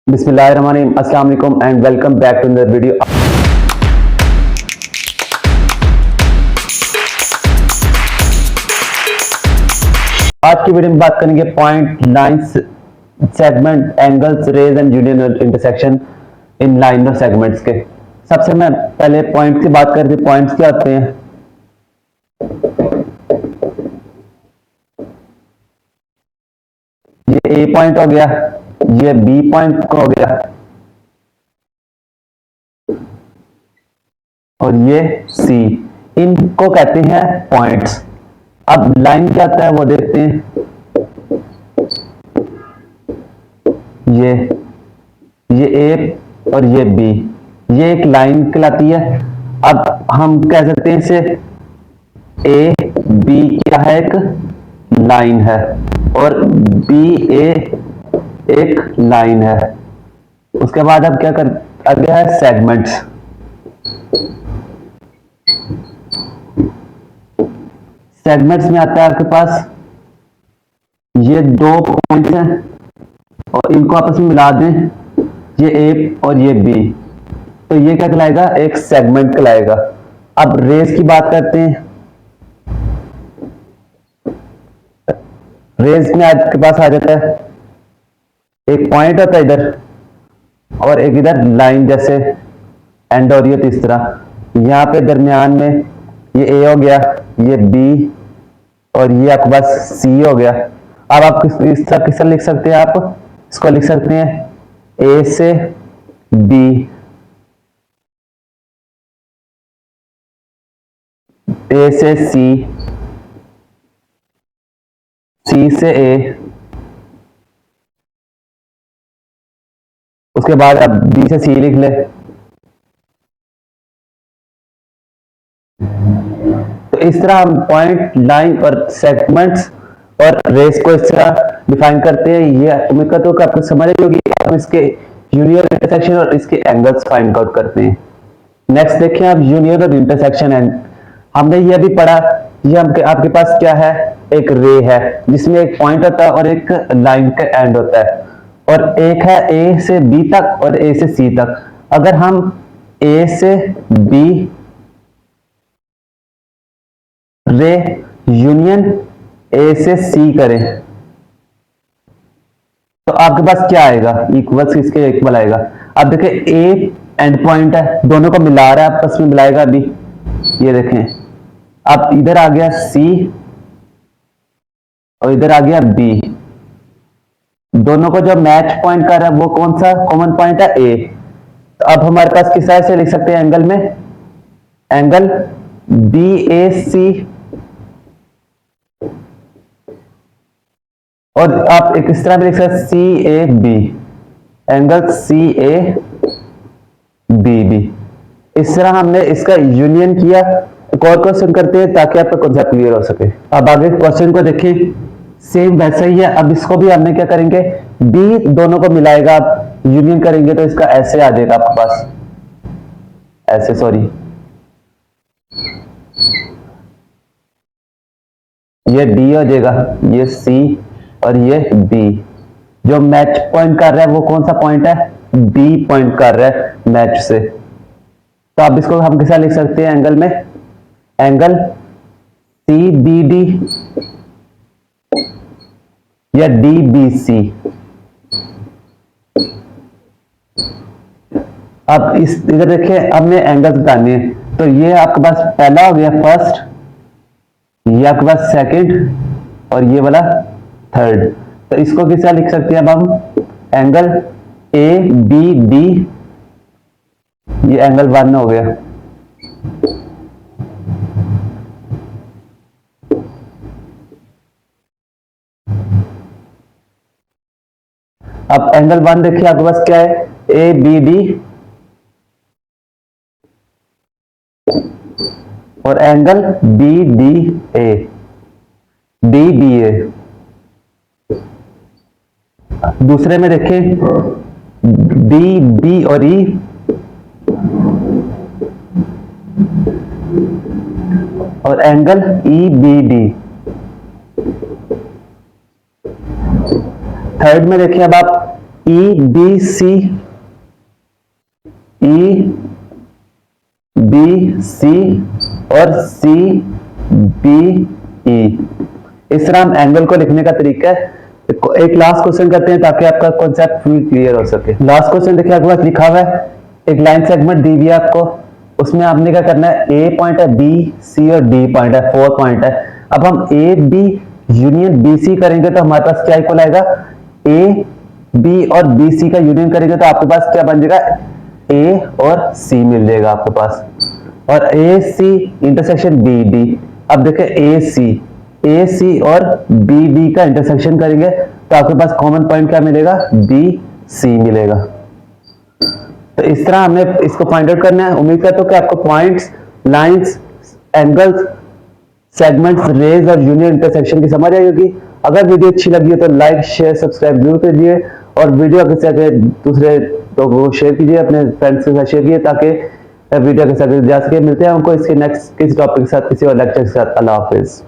बिस्मिल्लाहिर्रहमानिर्रहीम, अस्सलाम वालेकुम and welcome back to the video. आज की वीडियो में बात करेंगे point, lines, segment, angles, rays and union intersection इन लाइन और सेगमेंट्स के। सबसे मैं पहले पॉइंट की बात करते हैं। पॉइंट्स क्या होते हैं? ये ए पॉइंट हो गया, ये बी पॉइंट हो गया और ये सी। इनको कहते हैं पॉइंट्स। अब लाइन क्या होता है वो देखते हैं। ये ए और ये बी, ये एक लाइन कहलाती है। अब हम कह सकते हैं इसे ए बी क्या है, एक लाइन है, और बी ए एक लाइन है। उसके बाद अब क्या कर आगे है सेगमेंट्स। सेगमेंट्स में आता है आपके पास ये दो पॉइंट्स हैं और इनको आपस में मिला दें, ये ए और ये बी, तो ये क्या कहलाएगा? एक सेगमेंट कहलाएगा। अब रेस की बात करते हैं। रेस में आपके पास आ जाता है एक पॉइंट होता है इधर और एक इधर लाइन जैसे एंड हो रही है। इस तरह यहाँ पे दरमियान में ये ए हो गया, ये बी और ये आपके पास सी हो गया। अब आप इस तरह किस तरह लिख सकते हैं? आप इसको लिख सकते हैं ए से बी, ए से सी, सी से ए, उसके बाद अब बी से सी लिख ले। तो इस तरह हम पॉइंट, लाइन और सेगमेंट्स और रेस को इस तरह डिफाइन करते हैं। ये उम्मीद करता हूं कि आपको समझ आई होगी। हम इसके यूनियन, इंटरसेक्शन और इसके एंगल्स फाइंड आउट करते हैं। नेक्स्ट देखिए आप यूनियन और इंटरसेक्शन एंड। हमने ये भी पढ़ा, ये आपके पास क्या है? एक रे है जिसमें एक पॉइंट होता है और एक लाइन का एंड होता है, और एक है ए से बी तक और ए से सी तक। अगर हम ए से बी रे यूनियन ए से सी करें तो आपके पास क्या आएगा? इक्वल्स इसके इक्वल आएगा। अब देखें ए एंड पॉइंट है, दोनों को मिला रहा है, आपस में मिलाएगा अभी। ये देखें अब इधर आ गया सी और इधर आ गया बी। दोनों को जो मैच पॉइंट कर रहा है वो कौन सा कॉमन पॉइंट है? ए। तो अब हमारे पास किस तरह से लिख सकते हैं एंगल में? एंगल बी ए सी, और आप एक इस तरह भी लिख सकते हैं C A B, angle C A B B. इस तरह हमने इसका यूनियन किया। एक और क्वेश्चन करते हैं ताकि आपका कॉन्सेप्ट क्लियर हो सके। अब आगे क्वेश्चन को देखिए, सेम वैसा ही है। अब इसको भी हमने क्या करेंगे? बी दोनों को मिलाएगा, आप यूनियन करेंगे तो इसका ऐसे आ जाएगा आपके पास, ऐसे, सॉरी, ये डी हो जाएगा, ये सी और ये बी। जो मैच पॉइंट कर रहा है वो कौन सा पॉइंट है? बी पॉइंट कर रहा है मैच से। तो अब इसको हम कैसा लिख सकते हैं एंगल में? एंगल सी बी डी या डी बी सी। अब इस इधर देखिए, हमने एंगल्स बताने हैं। तो ये आपके पास पहला हो गया फर्स्ट, ये आपके पास सेकंड और ये वाला थर्ड। तो इसको किस तरह लिख सकते हैं? अब हम एंगल ए बी डी, ये एंगल 1 हो गया। अब एंगल 1 देखिए आपके पास क्या है? ए बी डी और angle B D A, D B A. दूसरे में देखें डी बी और ई, और angle E B D. Third में देखिए अब आप E B C, E B C और सी बी ई। इस तरह हम एंगल को लिखने का तरीका है। एक लास्ट क्वेश्चन करते हैं ताकि आपका कॉन्सेप्ट फुल क्लियर हो सके। लास्ट क्वेश्चन देखिए आपके पास लिखा हुआ है, एक लाइन सेगमेंट दी हुई है आपको, उसमें आपने क्या करना है, ए पॉइंट है, बी सी और डी पॉइंट है, 4 पॉइंट है। अब हम A B union B C करेंगे तो हमारे पास क्या इक्वल आएगा, ए बी और बी सी का यूनियन करेंगे तो आपके पास क्या बन जाएगा, ए और सी मिल जाएगा आपके पास, और ए सी इंटरसेक्शन बी डी। अब देखें ए सी और बी डी का इंटरसेक्शन करेंगे तो आपके पास कॉमन पॉइंट क्या मिलेगा, बी सी मिलेगा। तो इस तरह हमें इसको फाइंड आउट करना है। उम्मीद करता हूं कि आपको points, lines, angles, segments, rays और यूनियन इंटरसेक्शन की समझ आई होगी। अगर वीडियो अच्छी लगी हो तो लाइक शेयर सब्सक्राइब जरूर कीजिए और वीडियो के साथ दूसरे लोगों को शेयर कीजिए, अपने फ्रेंड्स के साथ शेयर कीजिए ताकि वीडियो के साथ जा सके। मिलते हैं हमको इसके नेक्स्ट किसी टॉपिक के साथ, किसी और लेक्चर के साथ। अल्लाह हाफिज।